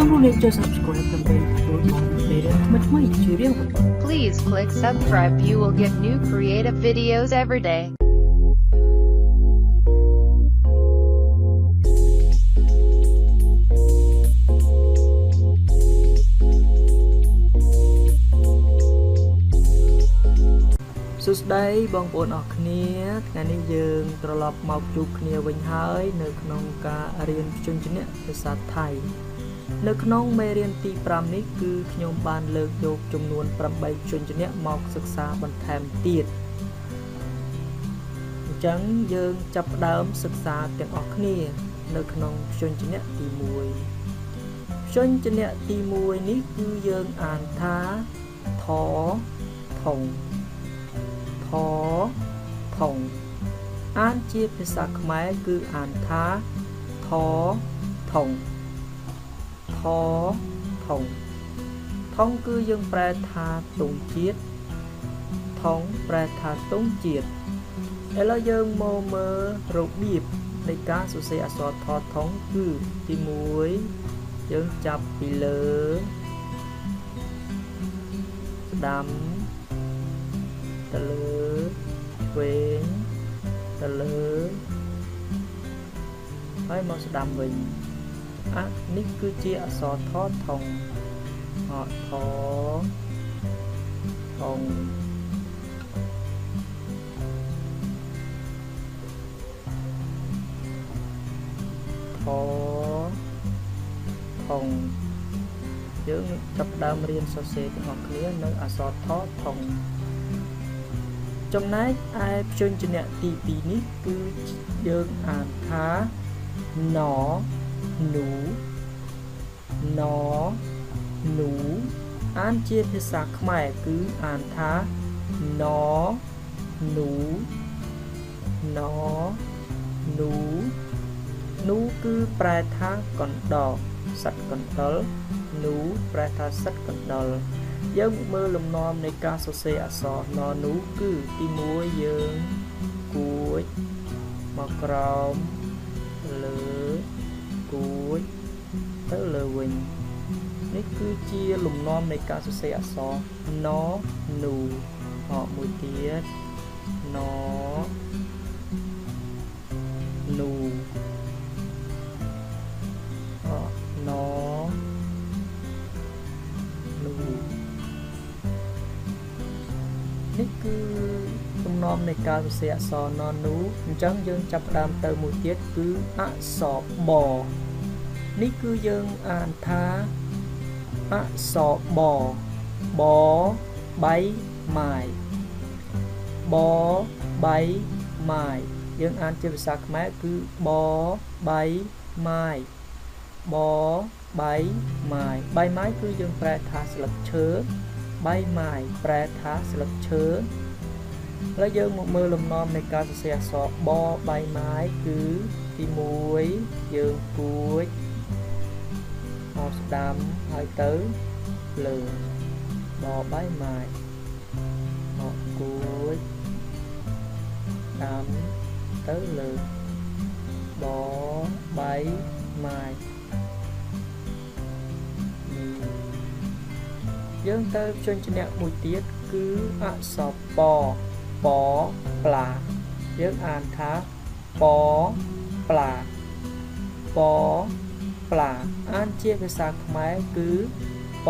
សូមលោកអ្នកចូល subscribe ដើម្បីទទួលបានមេរៀនថ្មីៗជារៀងរាល់ថ្ងៃ Please click subscribe. You will get new creative videos every day. សួស្តីបងប្អូនអរគ្នាថ្ងៃនេះយើងត្រឡប់មកជួបគ្នាវិញហើយនៅក្នុងការរៀនព្យញ្ជនៈភាសាថៃនៅក្នុងមេរៀនទី5នេះគឺខ្ញុំបានលើកយកចំនួន8ព្យញ្ជនៈមកសិក្សាបន្ថែមទៀតអញ្ចឹងយើងចាប់ផ្ដើមសិក្សាទាំងអស់គ្នានៅក្នុងព្យញ្ជនៈទី1ព្យញ្ជនៈទី1នេះគឺយើងអានថាថថងថថងអានជាភាសាខ្មែរគឺអានថាថថងថថងថងគឺយើងប្រែថាទង់ជាតិថងប្រែថាទង់ជាតិឥឡូវយើងមកមើលរបៀបនៃការសរសេរអក្សរថថងគឺទី1យើងចាប់ពីលើស្ដាំទៅលើឆ្វេងទៅលើហើយមកស្ដាំវិញនេះគឺជាអក្សរថថងថថងថថងយើងចាប់ដើមរៀនសរសេរទាំងអស់គ្នានៅអក្សរថថងចំណែកឯព្យញ្ជនៈទី2នេះគឺយើងអានថាណនូណនូអានជាភាសាខ្មែរគឺអានថាណនូណនូនូគឺប្រែថាកណ្ដុរសត្វកណ្ដុរនូប្រែថាសត្វកណ្ដុរយើងមើលលំនាំនៃការសរសេរអក្សរណនូគឺទី1យើងគួចមកក្រោមលើគួចទៅលើវិញនេះគឺជាលំនាំនៃការសរសេរអក្សរណនូមួយទៀតណនូណនូនេះគឺលំនាំនៃការសរសេរអក្សរណនូអញ្ចឹងយើងចាប់ផ្ដើមទៅមួយទៀតគឺអក្សរបនេះគឺយើងអានថាអក្សរបបៃម៉ាយបបៃម៉ាយយើងអានជាភាសាខ្មែរគឺបបៃម៉ាយបបៃម៉ាយបៃម៉ាយគឺយើងប្រែថាស្លឹកឈើបៃម៉ាយប្រែថាស្លឹកឈើហើយយើងមកមើលលំនាំនៃការសរសេរអក្សរបបៃម៉ាយគឺទី1យើងគួចមកស្ដាំហើយទៅលើបបៃម៉ាយមកគួចស្ដាំទៅលើបបៃម៉ាយយើងទៅព្យញ្ជនៈមួយទៀតគឺអក្សរពផ្លាយើងអានថាពផ្លាផ្លាអានជាភាសាខ្មែរគឺព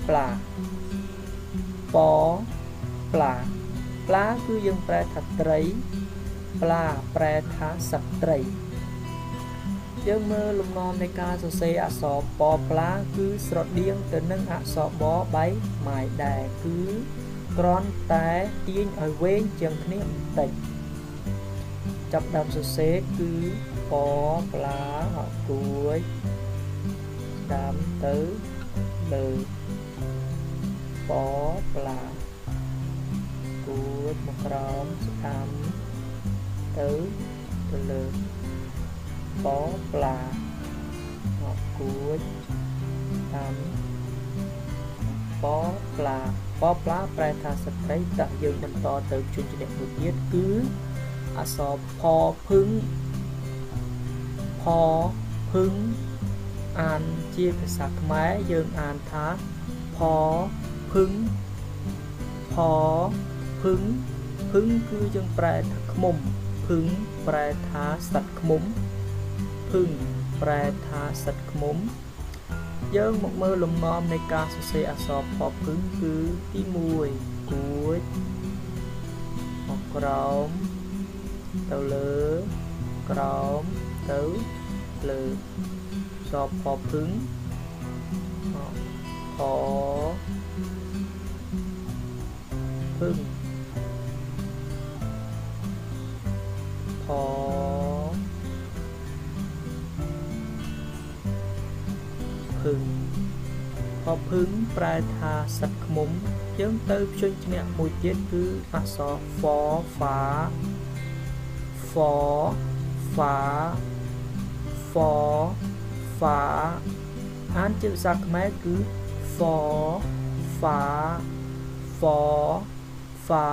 ផ្លាផ្លាផ្លាគឺយើងប្រែថាត្រីផ្លាប្រែថាសត្វត្រីយើងមើលលំនាំនៃការសរសេរអក្សរពផ្លាគឺស្រដៀងទៅនឹងអក្សរបបៃម៉ាយដែរគឺគ្រាន់តែទាញឲ្យវែងជាងគ្នាបន្តិចចាប់ដើមសរសេរគឺពផ្លាគួចស្ដាំទៅលើពផ្លាគួចមកក្រោមស្ដាំទៅលើពផ្លាគួចតាមពផ្លាប្រែថាស្ត្រីតើយើងបន្តទៅព្យញ្ជនៈមួយទៀតគឺអក្សរផភឹងផភឹង អានជាភាសាខ្មែរយើងអានថាផភឹងផភឹងភឹងគឺយើងប្រែថាឃ្មុំភឹងប្រែថាសត្វឃ្មុំភឹងប្រែថាសត្វឃ្មុំយើងមកមើលលំនាំនៃការសរសេរអក្សរផភឹងគឺទី1គួចមកក្រោមទៅលើក្រោមទៅលើសពផភឹងផភឹងផភឹងផភឹងប្រែថាសត្វឃ្មុំយើងទៅភ្ជញ្ឈ្នះមួយទៀតគឺអក្សរហ្វហ្វាហ្វហ្វាហ្វហ្វាអានជាភាសាខ្មែរគឺហ្វហ្វាហ្វហ្វា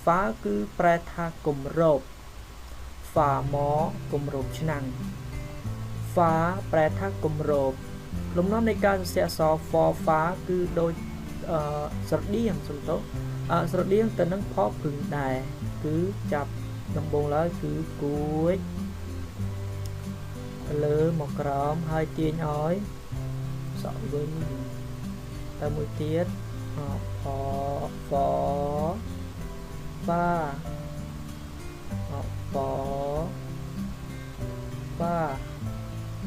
ហ្វាគឺប្រែថាគម្របហ្វាមកគម្របឆ្នាំងហ្វាប្រែថាគម្របលំនាំនៃការសរសេរអក្សរហ្វហ្វាគឺដូចស្រដៀងសំទោសស្រដៀងទៅនឹងផភឹងដែរគឺចាប់ដំបូងឡើយគឺគួចលើមកក្រោមហើយទាញឲ្យសក់វិញតែមួយទៀតផហ្វហ្វាផហ្វា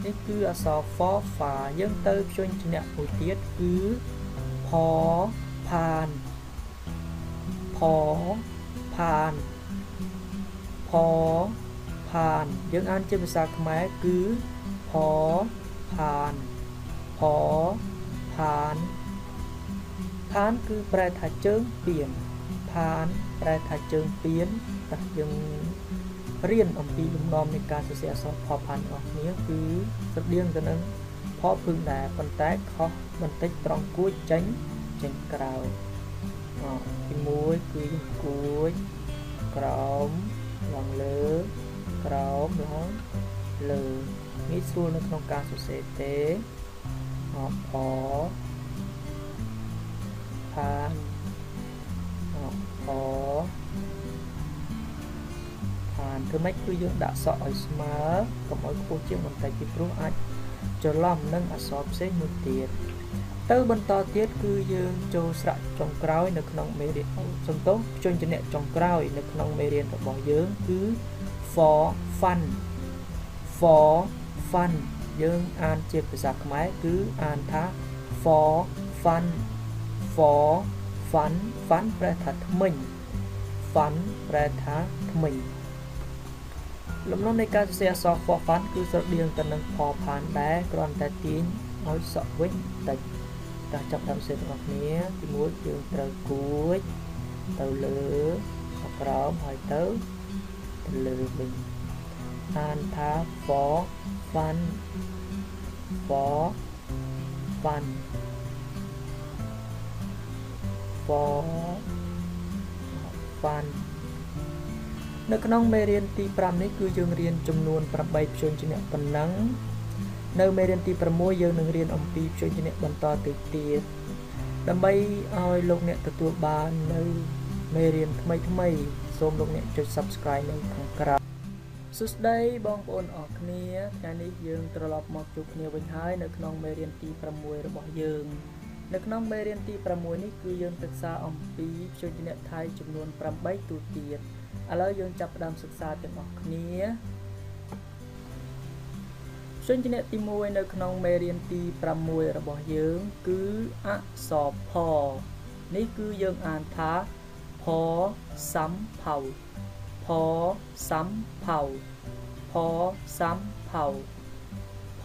នេះគឺអក្សរហ្វហ្វាយើងទៅភ្ជញ្ឈ្នះមួយទៀតគឺផផានផផានផផានយើងអានជាភាសាខ្មែរគឺផផានផផានផានគឺប្រែថាជើងពៀនផានប្រែថាជើងពៀនតែយើងរៀនអំពីលំនាំនៃការសរសេរអក្សរផផានរបស់គ្នាគឺស្រដៀងទៅនឹងផភឹងដែរប៉ុន្តែខុសបន្តិចត្រង់គួចចេញក្រៅទី1គឺគួចក្រោមឡើងលើក្រោមឡើងលើងាយស្រួលនៅក្នុងការសរសេរទេផផានផផានធ្វើម៉េចគឺយើងដាក់សក់ឲ្យស្មើកុំឲ្យខ្ពស់ជាងបន្តិចពីព្រោះអាចច្រឡំនឹងអក្សរផ្សេងមួយទៀតទៅបន្តទៀតគឺយើងចូលស្រៈចុងក្រោយនៅក្នុងមេរៀនសំទោសជញ្ជនៈចុងក្រោយនៅក្នុងមេរៀនរបស់យើងគឺ for fun for fun យើងអានជាភាសាខ្មែរគឺអានថា for fun for fun fun ប្រែថាថ្មិញ fun ប្រែថាថ្មិញលំនាំនៃការសរសេរអក្សរ for fun គឺស្រដៀងទៅនឹងផផានដែរគ្រាន់តែទាញឲ្យសក់វិញបន្តិចតែចាប់ដើមសេរបស់គ្នាទី1យើងត្រូវគួចទៅលើមកក្រោមហើយទៅលើវិញអានថា for fun for fun for fun នៅក្នុងមេរៀនទី5នេះគឺយើងរៀនចំនួន8ព្យញ្ជនៈប៉ុណ្ណឹងនៅមេរៀនទី6យើងនឹងរៀនអំពីព្យញ្ជនៈបន្តទៅទៀតដើម្បីឲ្យលោកអ្នកទទួលបាននៅមេរៀនថ្មីសូមលោកអ្នកចុច Subscribe នៅខាងក្រោមសួស្តីបងប្អូនអរគ្នាថ្ងៃនេះយើងត្រឡប់មកជួបគ្នាវិញហើយនៅក្នុងមេរៀនទី6របស់យើងនៅក្នុងមេរៀនទី6នេះគឺយើងសិក្សាអំពីព្យញ្ជនៈថៃចំនួន8ទូទៀតឥឡូវយើងចាប់ផ្ដើមសិក្សាទាំងអស់គ្នាព្យញ្ជនៈទី1នៅក្នុងមេរៀនទី6របស់យើងគឺអក្សរផនេះគឺយើងអានថាផសំផៅផសំផៅផសំផៅផ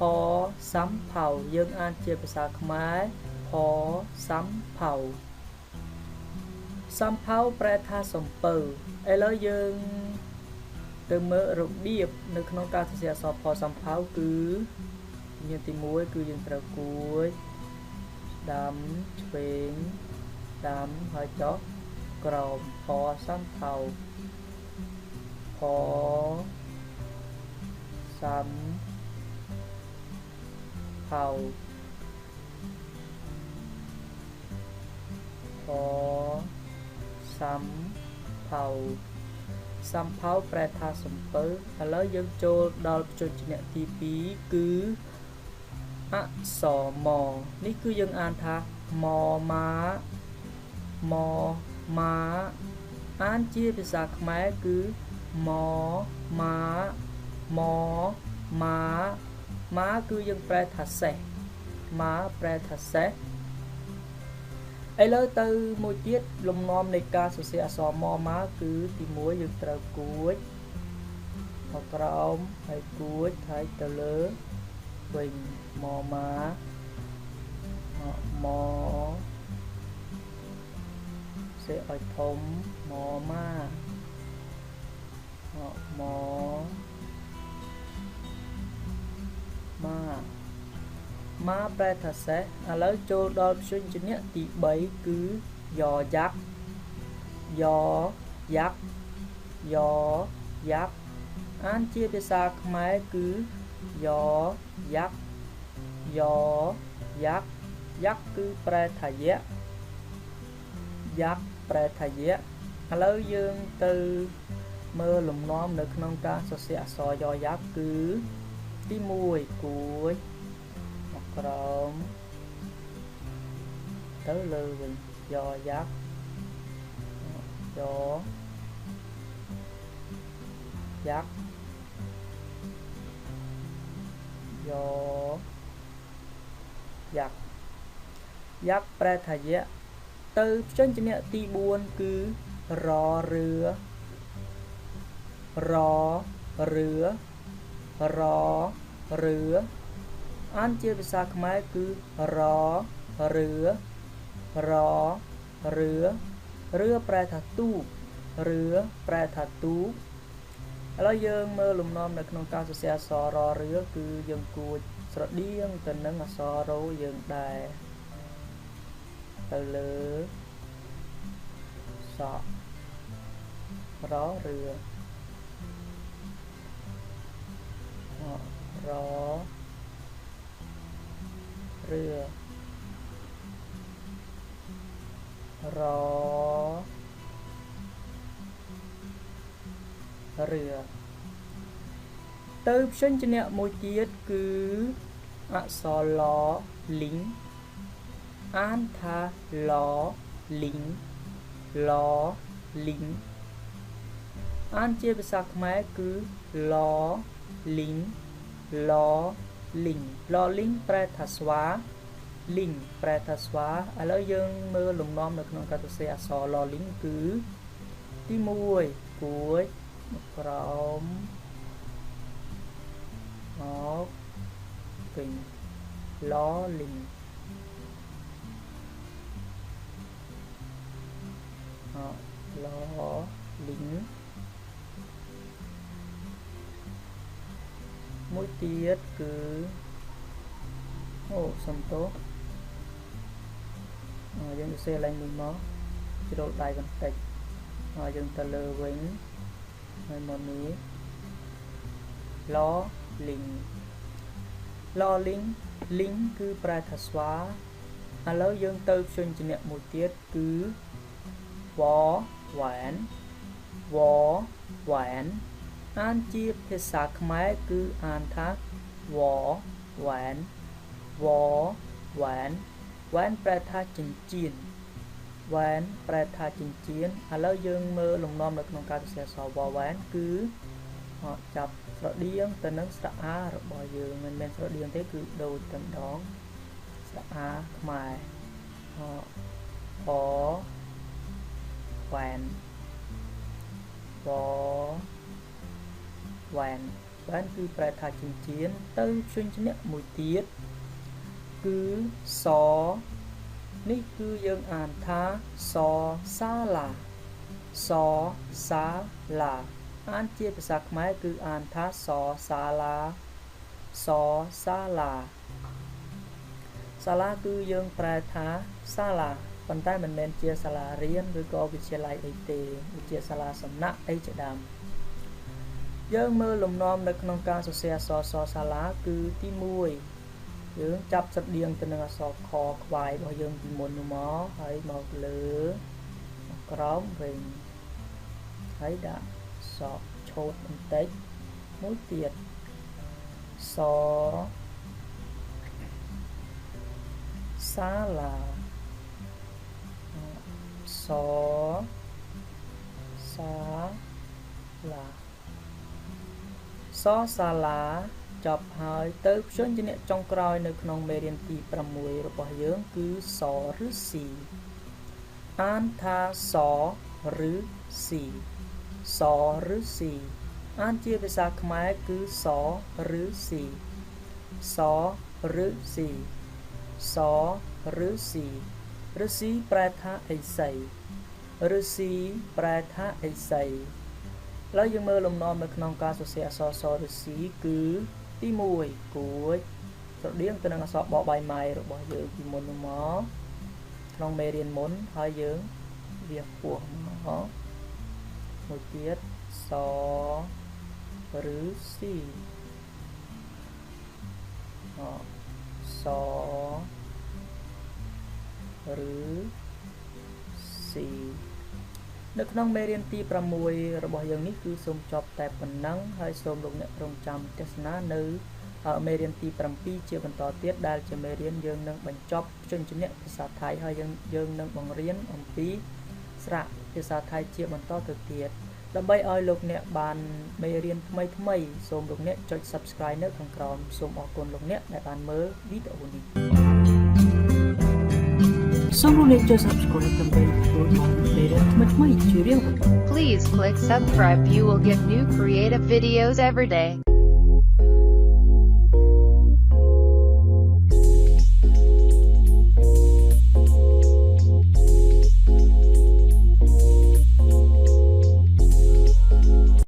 សំផៅយើងអានជាភាសាខ្មែរផសំផៅសំផៅប្រែថាសំពៅឥឡូវយើងទៅមើលរបៀបនៅក្នុងការសរសេរអក្សរផសំផៅគឺមានទី1គឺយើងត្រូវគួចដាំឆ្វេងដាំហើយចុះក្រោមផសំផៅផសំផៅ ផៅផសំផៅសំផៅប្រែថាសំពៅឥឡូវយើងចូលដល់ព្យញ្ជនៈទី2គឺអក្សរមនេះគឺយើងអានថាមម៉ាម៉ាអានជាភាសាខ្មែរគឺមម៉ាម៉ាគឺយើងប្រែថាសេះម៉ាប្រែថាសេះឥឡូវទៅមួយទៀតលំនាំនៃការសរសេរអក្សរមម៉ាគឺទី1យើងត្រូវគួចមកក្រោមហើយគួចហើយទៅលើវិញមម៉ាសេះឲ្យធំមម៉ាម៉ាប្រែថាសេះឥឡូវចូលដល់ព្យញ្ជនៈទី3គឺយ៉យ៉ាក់អានជាភាសាខ្មែរគឺយ៉យ៉ាក់យ៉ាក់គឺប្រែថាយៈយ៉ាក់ប្រែថាយៈឥឡូវយើងទៅមើលលំនាំនៅក្នុងការសរសេរអក្សរយ៉យ៉ាក់គឺទី1គួចមកក្រោមទៅលើវិញយ៉យ៉ាក់យ៉យ៉ាក់យ៉ាក់ប្រែថាយៈទៅព្យញ្ជនៈទី4គឺរអានជាភាសាខ្មែរគឺឬប្រែថាទូកប្រែថាទូកឥឡូវយើងមើលលំនាំនៅក្នុងការសរសេរអក្សរឬគឺយើងគួចស្រដៀងទៅនឹងអក្សររយើងដែរទៅលើសក់រទៅព្យញ្ជនៈមួយទៀតគឺអក្សរលលីងអានថាលលីងអានជាភាសាខ្មែរគឺលលីងប្រែថាស្វាលីងប្រែថាស្វាឥឡូវយើងមើលលំនាំនៅក្នុងការសរសេរអក្សរលលីងគឺទី1គួចមកក្រោមមកវិញលលីងមួយទៀតគឺសំទោសយើងសរសេរឡើងនេះមកជ្រុលដៃបន្តិចហើយយើងទៅលើវិញហើយមកនេះលលីងគឺប្រែថាស្វាឥឡូវយើងទៅព្យញ្ជនៈមួយទៀតគឺវវ៉ែនអានជាភាសាខ្មែរគឺអានថាវវ៉ែនប្រែថាចិញ្ចៀនឥឡូវយើងមើលលំនាំនៅក្នុងការសរសេរអក្សរវវ៉ែនគឺចាប់ស្រដៀងទៅនឹងស្រៈអារបស់យើងមិនមែនស្រដៀងទេគឺដូចតែម្ដងស្រៈអាខ្មែរវវ៉ែនគឺប្រែថាចិញ្ចៀនទៅព្យញ្ជនៈមួយទៀតគឺសនេះគឺយើងអានថាសសាឡាអានជាភាសាខ្មែរគឺអានថាសសាឡាគឺយើងប្រែថាសាលាប៉ុន្តែមិនមែនជាសាលារៀនឬក៏វិទ្យាល័យអីទេវាជាសាលាសំណាក់អីជាដើមយើងមើលលំនាំនៅក្នុងការសរសេរអក្សរសសាលាគឺទី1 យើងចាប់ស្រដៀងទៅនឹងអក្សរខខ្វាយរបស់យើងពីមុននោះមកហើយមកលើមកក្រោមវិញហើយដាក់សក់ឆូតបន្តិចមួយទៀតសសាឡាសសាឡាសសាឡាចប់ហើយទៅព្យញ្ជនៈចុងក្រោយនៅក្នុងមេរៀនទី6របស់យើងគឺសឬស៊ីអានថាសឬស៊ីសឬស៊ីអានជាភាសាខ្មែរគឺសឬស៊ីសឬស៊ីសឬស៊ីឬស៊ីប្រែថាអីសីឬស៊ីប្រែថាអីសីឥឡូវយើងមើលលំនាំនៅក្នុងការសរសេរអក្សរសឬស៊ីគឺទី1គួចស្រដៀងទៅនឹងអក្សរបបបាយម៉ាយរបស់យើងពីមុនមកក្នុងមេរៀនមុនហើយយើងវាពោះមកមួយទៀតសឬស៊ីសឬស៊ីនៅក្នុងមេរៀនទី6របស់យើងនេះគឺសូមចប់តែប៉ុណ្ណឹងហើយសូមលោកអ្នករងចាំទស្សនានៅមេរៀនទី7ជាបន្តទៀតដែលជាមេរៀនយើងនឹងបញ្ចប់ព្យញ្ជនៈភាសាថៃហើយយើងនឹងបង្រៀនអំពីស្រៈភាសាថៃជាបន្តទៅទៀតដើម្បីឲ្យលោកអ្នកបានមេរៀនថ្មីសូមលោកអ្នកចុច Subscribe នៅខាងក្រោមសូមអរគុណលោកអ្នកដែលបានមើលវីដេអូនេះសូមលោកអ្នកចុច Subscribe ដើម្បីទទួលបានមេរៀនថ្មីជារៀងរាល់ថ្ងៃ Please click subscribe. You will get new creative videos every day.